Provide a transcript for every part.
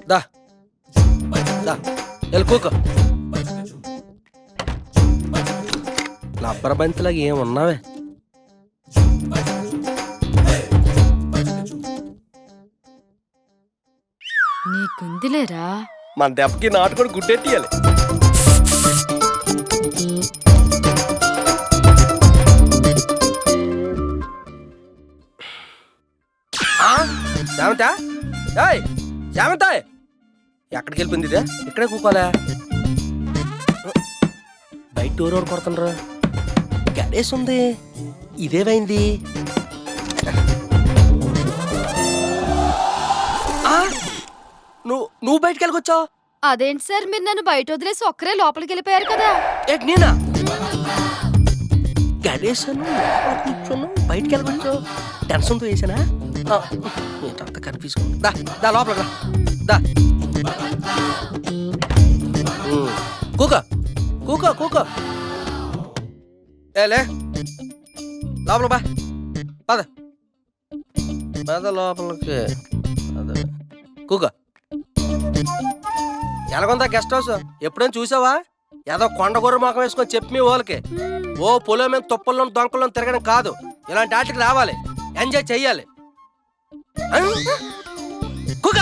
దా దా కూకో. లబ్బర్ బంతిలాగా ఏమున్నావే? నీకుందిలేరా. మన దెబ్బకి నాటు కూడా గుడ్డెట్టియాలి. శామంత శామంత ఎక్కడికి వెళ్ళిపోయింది ఇదే? ఇక్కడే కూకోలే. బయట డోర్ ఎవరు కొడుతుండ్రు? గడేసి ఉంది. ఇదేమైంది? నువ్వు బయటికి వెళ్ళకొచ్చావు? అదేంటి సార్, మీరు నన్ను బయట వదిలేసి ఒక్కరే లోపలికి వెళ్ళిపోయారు కదా. ఏంటి నేనా? గడేసాను, కూర్చోను, బయటికి వెళ్ళకొచ్చావు. టెన్షన్తో వేసానా? ఏంటంత కనిపిస్తుంది. దా లోపల దా. కూకో కూకో కూకో. లే లోపల బా. పద పద లోపలికి. కూకో. ఎలాగొందా గెస్ట్ హౌస్? ఎప్పుడైనా చూసావా? ఏదో కొండగొర్ర మొఖం వేసుకొని చెప్పి మీ వాళ్ళకి ఓ పొలం మీద తుప్పల్లో దొంకల్లో తిరగడం కాదు. ఇలాంటి ఆటకి రావాలి, ఎంజాయ్ చెయ్యాలి. కూక.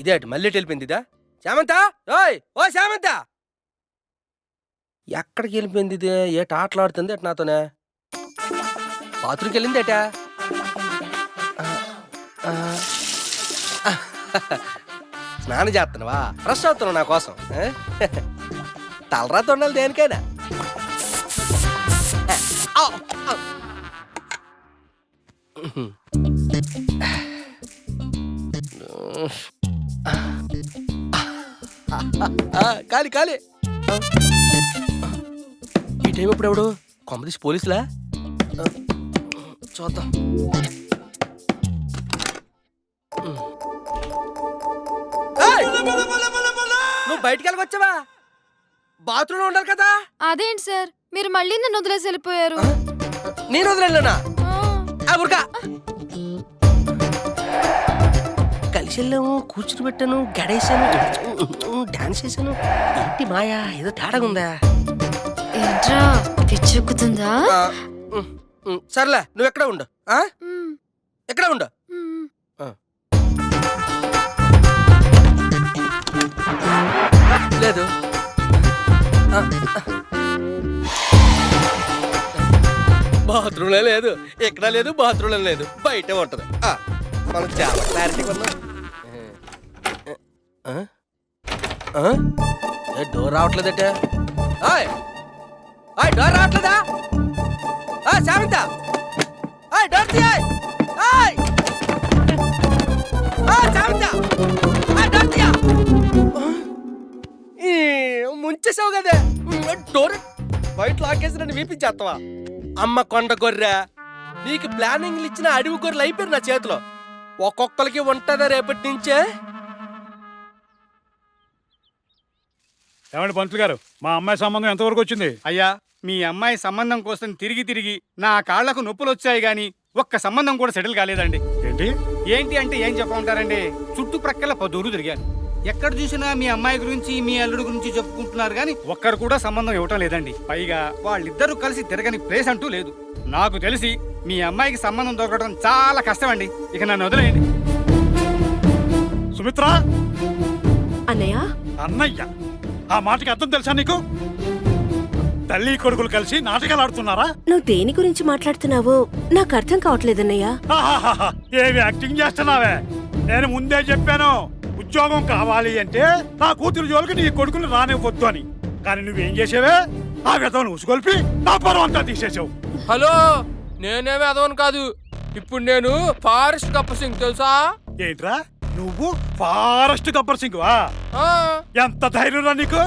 ఇదే అటు మళ్ళీ వెళ్ళిపోయింది ఇదా? శామంత, ఓయ్ ఓ శామంత, ఎక్కడికి వెళ్ళిపోయింది ఇది? ఏట ఆటలాడుతుంది అటు నాతోనే. బాత్రూమ్కి వెళ్ళింది ఏటా? స్నానం చేస్తున్నావా? ఫ్రెష్ అవుతున్నావు నా కోసం. తలరాత ఉండాలి దేనికైనా. కాలి కాలి. ఈ టైం ఇప్పుడు ఎవడు? కొంపదీసి పోలీసులా? చూద్దాం. నువ్వు బయటికి వెళ్ళకొచ్చావా? బాత్రూంలో ఉండాలి కదా. అదేంటి సార్, మీరు మళ్ళీ నన్ను వదిలేసి వెళ్ళిపోయారు. నేను వదిలేనా? ఊరుకా. కలిసి వెళ్ళాము, కూర్చుని పెట్టాను, గడేసాను, డాన్స్ చేశాను. ఏంటి మాయా? ఏదో తేడాగా ఉందా? ఏంట్రా పిచ్చెక్కుతుందా? సర్లే, నువ్వు ఎక్కడ ఉండు. ఎక్కడ ఉండు. లేదు, బాత్రూంలో లేదు, ఎక్కడ లేదు, బాత్రూంలో లేదు, బయటే ఉంటది. మనం చాలా క్లారిటీ ఉన్నాం. డోర్ రావట్లేదట. డోర్ రావట్లేదా? శామంత, డోర్ తీయ్. శామంత, డోర్ తీయ. ముంచేసావు కదే. డోర్ బయట లాకేసి నన్ను వీపించేస్తావా? అమ్మ కొండ గొర్రె, నీకు ప్లానింగ్లు ఇచ్చిన అడవి గొర్రెలు అయిపోయారు నా చేతిలో. ఒక్కొక్కరికి ఉంటుందా రేపటి నుంచే? ఏమండి పంతులు గారు, మా అమ్మాయి సంబంధం ఎంతవరకు వచ్చింది? అయ్యా, మీ అమ్మాయి సంబంధం కోసం తిరిగి తిరిగి నా కాళ్లకు నొప్పులు వచ్చాయి గాని ఒక్క సంబంధం కూడా సెటిల్ కాలేదండి. ఏంటి ఏంటి అంటే ఏం చెప్పమంటారండి? చుట్టుప్రక్కల 10 ఊరు తిరిగాను. ఎక్కడ చూసినా మీ అమ్మాయి గురించి మీ అల్లుడు గురించి చెప్పుకుంటున్నారు గాని ఒక్కరు కూడా సంబంధం ఇవ్వటం లేదండి. పైగా వాళ్ళిద్దరూ కలిసి తిరగని ప్లేస్ అంటూ లేదు. నాకు తెలిసి మీ అమ్మాయికి సంబంధం దొరకడం చాలా కష్టమండి. ఇక నన్ను వదిలేయండి. సుమిత్ర. అన్నయ్య. అన్నయ్య, ఆ మాటకి అర్థం తెలుసా నీకు? తల్లి కొడుకులు కలిసి నాటకాలు ఆడుతున్నారా? నువ్వు దేని గురించి మాట్లాడుతున్నావో నాకు అర్థం కావట్లేదన్నయ్య. ఏమి యాక్టింగ్ చేస్తున్నావే? నేను ముందే చెప్పాను, ఉద్యోగం కావాలి అంటే నా కూతురు జోలికి నీ కొడుకులు రానివ్వద్దు అని. కానీ నువ్వేం చేసావే? ఆ విధవను ఉసుగొల్పి నా పొరం అంతా తీసేసావు. హలో, నేనేమి అదవను కాదు. ఇప్పుడు నేను ఫారెస్ట్ గబ్బర్ సింగ్ తెలుసా? ఏంట్రా నువ్వు ఫారెస్ట్ గబ్బర్ సింగ్ వా? ఎంత ధైర్యం రా నీకు?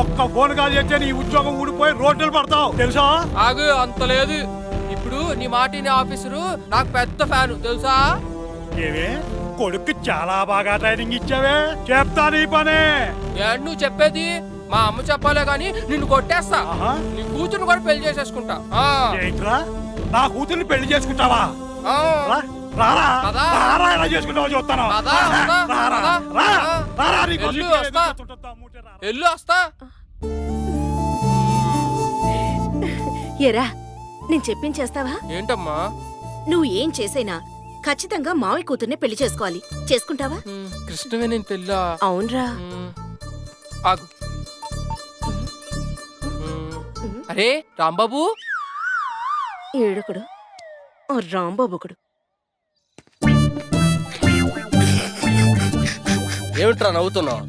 ఒక్క ఫోన్ కాల్ చేస్తే నీ ఉద్యోగం ఊడిపోయి రోడ్డులు పడతావు తెలుసా? ఆగు, అంత లేదు. ఇప్పుడు నీ మాటిని ఆఫీసరు నాకు పెద్ద ఫ్యాను తెలుసా? ఏవే కొడుక్కి చాలా బాగా ట్రైనింగ్ ఇచ్చావే, చెప్తా నీ పనే. ఏంటి నువ్వు చెప్పేది? మా అమ్మ చెప్పాలే గాని నిన్ను కొట్టేస్తా. ఆహా. నీ కూతురు కూడా పెళ్లి చేసేసుకుంటా. ఏంట్రా నా కూతుర్ని పెళ్లి చేసుకుంటావా? ఆ. రారా పదా. రారా ఎలా చేసుకుంటావో చూస్తాను. పదా, వస్తా, రారా పదా. రారా రారా నీకు వెళ్ళు, సిగ్గు వస్తా. లేదు, చుట్టూ అమ్ముంటే రారా. ఎల్లు వస్తా. ఎరా నేను చెప్పించేస్తావా? ఏంటమ్మా? నువ్వు ఏం చేసైనా ఖచ్చితంగా మావి కూతుర్నే పెళ్లి చేసుకోవాలి. చేసుకుంటావా? కృష్ణవే నేను పెళ్ళా? అవునరా. ఆగు. అరే రాంబాబు, ఏడుకుడు ఓ రాంబాబుకుడు. ఏమిట్రా నవ్వుతున్నావు?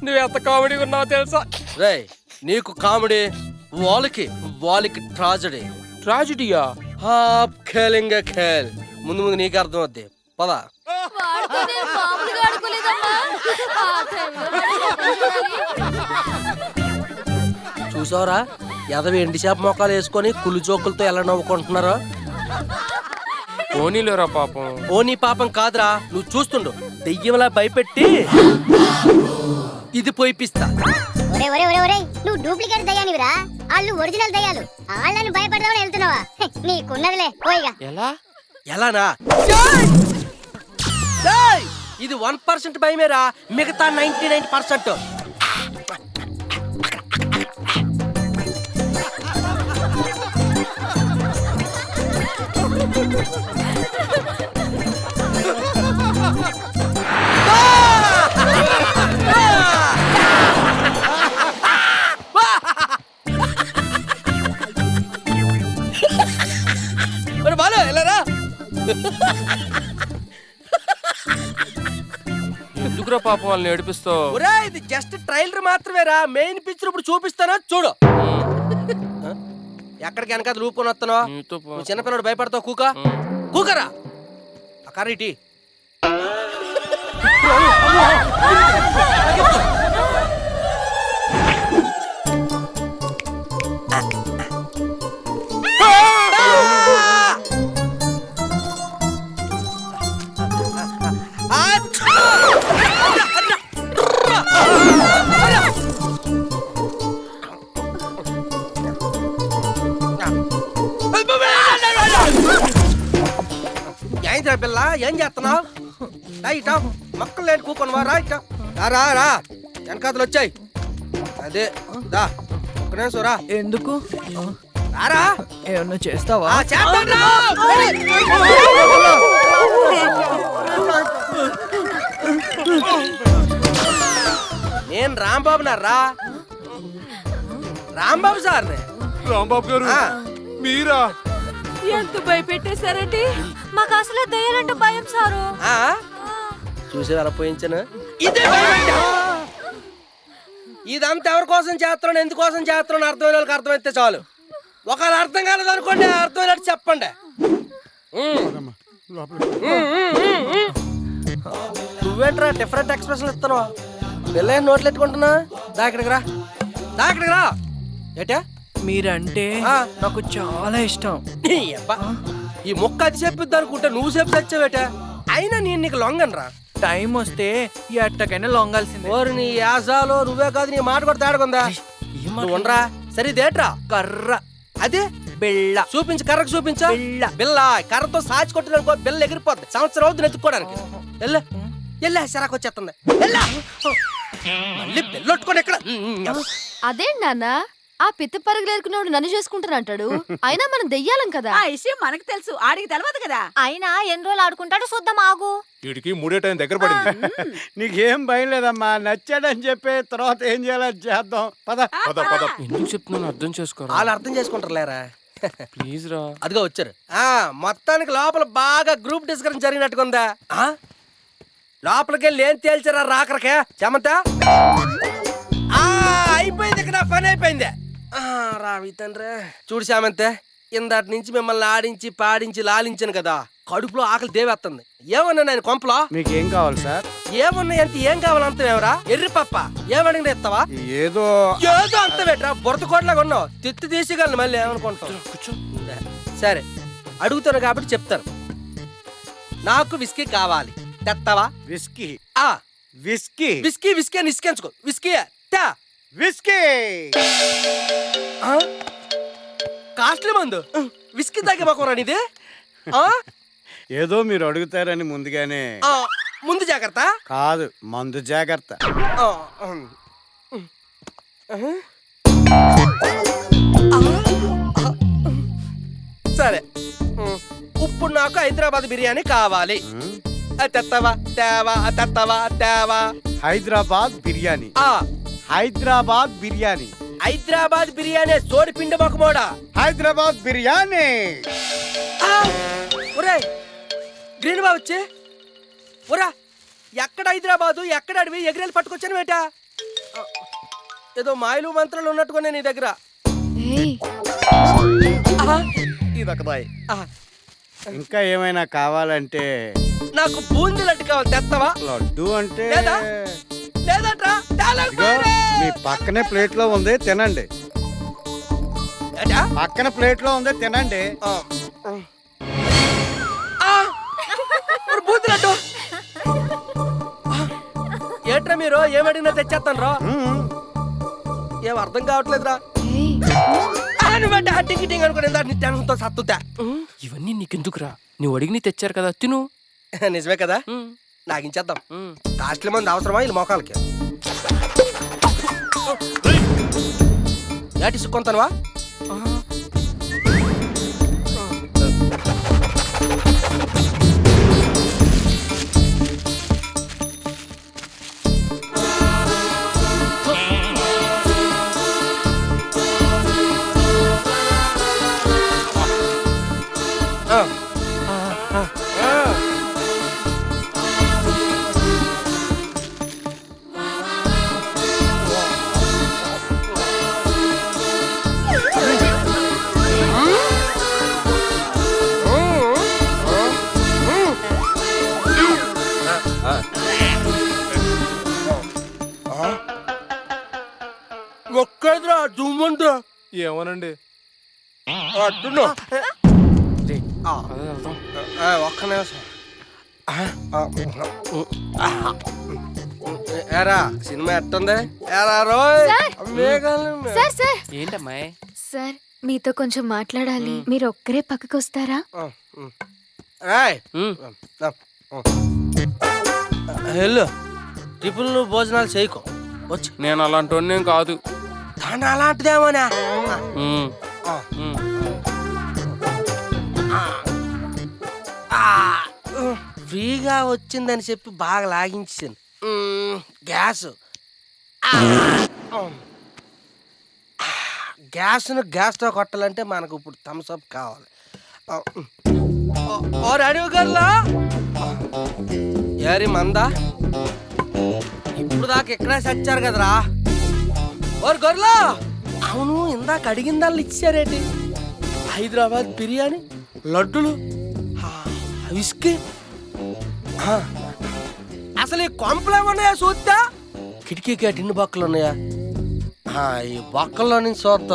నువ్వు ఎంత కామెడీ ఉన్నావో తెలుసా? రేయ్ నీకు కామెడీ, వాళ్ళకి ట్రాజడీ. ట్రాజిడీయా? ఖేలింగే ఖేల్. ముందు ముందు నీకు అర్థం అవుద్ది. పదా. వాడితో నేను మామూలుగా ఆడుకోలేదమ్మా. ఆ టైంలో చూసావరా ఎదవి ఎండి చేప మొక్కలు వేసుకొని కుళ్ళు జోకులతో ఎలా నవ్వుకుంటున్నారో. పోనీలేరా పాపం. ఓ నీ పాపం కాదురా, నువ్వు చూస్తుండు. దెయ్యంలా భయపెట్టి ఇది పోయిపిస్తా. ఒరే ఒరే ఒరే ఒరే నువ్వు డూప్లికేట్ దయ్యానివిరా, వాళ్ళు ఒరిజినల్ దయ్యాలు. వాళ్ళని భయపడదామని వెళ్తున్నావా? నీకున్నదిలే పోయిగా. ఎలా? ఎలానా? ఇది 1% భయమేరా, మిగతా 99%. బాలు ఎలారా? ఎందుకురా పాపం వాళ్ళని ఏడిపిస్తావు? ఒరే ఇది జస్ట్ ట్రైలర్ మాత్రమేరా, మెయిన్ పిక్చర్ ఇప్పుడు చూపిస్తానా చూడు. ఎక్కడికి వెనకాల రూపుకొని వస్తున్నావు? నీతో నువ్వు చిన్నపిల్లడు భయపడతావు. కూకరా ఆ కర్రీటి. ఏంద్రా పిల్ల ఏం చేస్తున్నావు? ఇటా మొక్కలు లేని కూకొనవా? రా ఇటా రా రా వెనకాతలు వచ్చాయి. అదే దా ఒక్క నిమిషం రా. ఎందుకు? రారా ఏమన్నా చేస్తావా? నేను రాంబాబు రా, రాంబాబు సార్. రాంబాబు గారు మీరా? ఎంత భయపెట్టేశారండి. మాకు అసలే దయ్యాలంటే భయం సారు. చూసి ఎలా పోయించాను. ఇదే భయపెట్టా. ఇదంతా ఎవరి కోసం చేస్తున్నాను, ఎందుకోసం చేస్తున్నాను అర్థమైన వాళ్ళకి అర్థమైతే చాలు. ఒకవేళ అర్థం కాలేదు అనుకోండి, అర్థమైనట్టు చెప్పండి. నువ్వేంట్రా డిఫరెంట్ ఎక్స్ప్రెషన్ ఇస్తున్నావు? పిల్ల నోట్లు ఎట్టుకుంటున్నా. దాకిడికి రా. ఏటా మీరంటే నాకు చాలా ఇష్టం. ఈ మొక్క అది చెప్పిద్ది అనుకుంటే నువ్వు చెప్పి తెచ్చావేట. అయినా నేను నీకు లొంగనరా. టైం వస్తే ఎట్టకైనా లొంగాల్సిందే. ఓరు నీ యాసాలో నువ్వే కాదు, నీ మాట కూడా తేడకుందా? ఉండరా సరే ఇదేట్రా? కర్ర. అదే బిళ్ళ. చూపించు, కర్రకు చూపించా. బిల్ల కర్రతో సాచి కొట్టిననుకో బిల్ల ఎగిరిపోద్ది. సంవత్సరం అవుతుంది ఎత్తుకోవడానికి. ఎల్లా సిరాకు వచ్చేస్తుంది. మళ్ళీ బిల్లొట్టుకోండి ఎక్కడ. అదేంటి నాన్న, ఆ పిత్త పరుగులేరుకునేవాడు నన్ను చేసుకుంటానంటాడు. అయినా మనం దెయ్యాలం కదా. ఆ విషయం మనకు తెలుసు, ఆడికి తెలియదు కదా. అయినా ఎన్ని రోజులు ఆడుకుంటాడో చూద్దాం ఆగు. వీడికి 3 టైం దగ్గర పడింది. నీకేం భయం లేదమ్మా, నచ్చాడని చెప్పి తర్వాత ఏం చేయాలో చేద్దాం. పద పద పద. ఎందుకు చెప్తున్నాను అర్థం చేసుకోరా? వాళ్ళు అర్థం చేసుకుంటారు లేరా. ప్లీజ్ రా. అదిగో వచ్చారు. మొత్తానికి లోపల బాగా గ్రూప్ డిస్కషన్ జరిగినట్టుకుందా? లోపలికి వెళ్ళి ఏం తేల్చారా రాకరకే చెమంతా? అయిపోయింది, ఇక్కడ పని అయిపోయింది. రావి తండ్రి చూడు శామంతే, ఇందాటి నుంచి మిమ్మల్ని ఆడించి పాడించి లాలించాను కదా, కడుపులో ఆకలి దేవేస్తుంది. ఏమన్నా నేను కొంపలో? మీకేం కావాలి సార్? ఏమన్నా అంటే ఏం కావాలంత ఎవరా? ఎర్రి పప్ప ఏమడిగిన ఇస్తావా? ఏదో అంత బెట్రా బురద కోట్లాగా ఉన్నావు. తిత్తి తీసిగలను మళ్ళీ ఏమనుకుంటావు? సరే అడుగుతాను కాబట్టి చెప్తాను. నాకు విస్కీ కావాలి, తెస్తావా? విస్కీ ఆ విస్కీ విస్కీ విస్కీ అని ఇసుకెంచుకో. విస్కీ తా. విస్కీ ఆ? కాస్ట్లీ మందు విస్కీ తాగే మొక్కరా నీది? ఆ? ఏదో మీరు అడుగుతారని ముందుగానే. ఆ, ముందు జాగ్రత్త. కాదు, మందు జాగ్రత్త. ఆ, సరే ఇప్పుడు నాకు హైదరాబాద్ బిర్యానీ కావాలి. తెత్తవా తేవా తెత్తవా తేవా. హైదరాబాద్ బిర్యానీ. ఆ హైదరాబాద్ బిర్యానీ. హైదరాబాద్ బిర్యానీ సోడి పిండి మొక్కమోడా. హైదరాబాద్ బిర్యానీ. ఒరే గ్రీన్ బాబు వచ్చి ఒరా, ఎక్కడ హైదరాబాదు ఎక్కడ అడివి ఎగిరేలు పట్టుకొచ్చాను వేటా. ఏదో మాయలు మంత్రాలు ఉన్నట్టుకునే నీ దగ్గర. ఏయ్, ఇదొక బాయ్. ఇంకా ఏమైనా కావాలంటే నాకు బూందీ లడ్డు కావాలి, తెత్తవా? లడ్డు అంటే లేదా? లేదట్రా ఇదిగో, మీ పక్కనే ప్లేట్ లో ఉంది, తినండి. పక్కన ప్లేట్ లో ఉంది, తినండి. బూందీ లడ్డు ఏట్రా మీరు ఏమడిగినా తెచ్చేస్తాను రా. ఏం అర్థం కావట్లేదురా. ఏయ్, టింగ్ టింగ్ అనుకునే టెన్షన్తో సత్తుతా. ఇవన్నీ నీకెందుకురా? నువ్వు అడిగి తెచ్చారు కదా, తిను. నిజమే కదా, నాగించేద్దాం. కాస్ట్లీ మంది అవసరమా వీళ్ళ మోకాలకి? ఏటి సుక్కొంతనవా? ఒక్కదిరా దుమ్మంతా ఏమోనండి. ఒక్క నిమిషం. ఏరా సినిమా ఎట్టుంది? ఏరా రోయ్ సార్ సార్ ఏంటమ్మాయి? సార్ మీతో కొంచెం మాట్లాడాలి. మీరు ఒక్కరే పక్కకు వస్తారా? హలో ట్రిపుల్ నువ్వు భోజనాలు చేయకు వచ్చి. నేను అలాంటి కాదు. తను అలాంటిదేమోనా? ఉమ్. ఫ్రీగా వచ్చిందని చెప్పి బాగా లాగించాను. గ్యాస్ గ్యాస్ను గ్యాస్తో కొట్టాలంటే మనకు ఇప్పుడు థమ్స్ అప్ కావాలి. ఓ అడివి గర్లా ఏరి మందా ఇప్పుడు దాకా ఎక్కడే చచ్చారు కదరా. ఓరు గొర్రెలా, అవును ఇందాక అడిగిందాళ్ళు ఇచ్చారేంటి? హైదరాబాద్ బిర్యానీ, లడ్డులు, విస్కీ. అసలు ఈ కొంపలు ఏమన్నాయా చూద్దా? కిటికీకి అటు ఇన్ని బొక్కలు ఉన్నాయా? ఈ బొక్కల్లో నుంచి చూద్దాం.